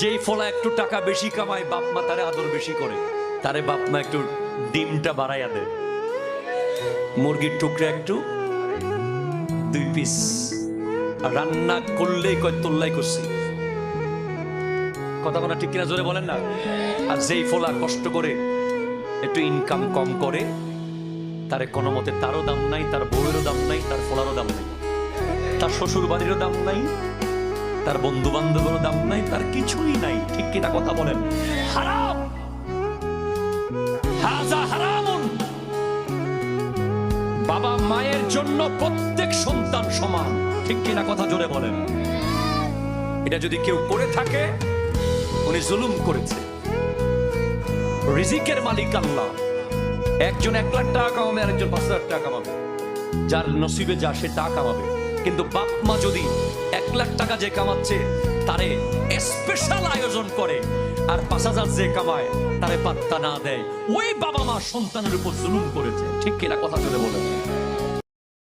যেই ফলা একটু টাকা বেশি কামায়, বাপ মা তারে আদর বেশি করে, তারে বাপ মা একটু ডিমটা বাড়াইয়া দেয়, মুরগির টুকরা একটু 2 পিস, আর রান্না করলেই কয় তোল্লাই করছি। কথা বলা ঠিক কিনা জোরে বলেন না? আর যেই ফলা কষ্ট করে একটু ইনকাম কম করে, তারে কোনো মতে তারও দাম নাই, তার বউয়েরও দাম নাই, তার ফলারও দাম নাই, তার শ্বশুর বাড়িরও দাম নাই, তার বন্ধু বান্ধবেরও দাম নাই, তার কিছুই নাই। ঠিক কিনা কথা বলেন? হারাম, হাযা হারামুন। বাবা মায়ের জন্য প্রত্যেক সন্তান সমান। ঠিক কিনা কথা জোরে বলেন? এটা যদি কেউ করে থাকে, উনি জুলুম করেছে। রিজিকের মালিক আল্লাহ। একজন 1 লাখ টাকা কামাবে, আরেকজন 5 লাখ টাকা কামাবে, যার নসিবে যা সে টাকা কামাবে। কিন্তু বাপ মা যদি 1 লাখ টাকা যে কামাচ্ছে তারে স্পেশাল আয়োজন করে, আর 5,000 যে কামায় তারে পাত্তা না দেয়, ওই বাবা মা সন্তানের উপর জুলুম করেছে। ঠিক কিনা কথা জোরে বলেন?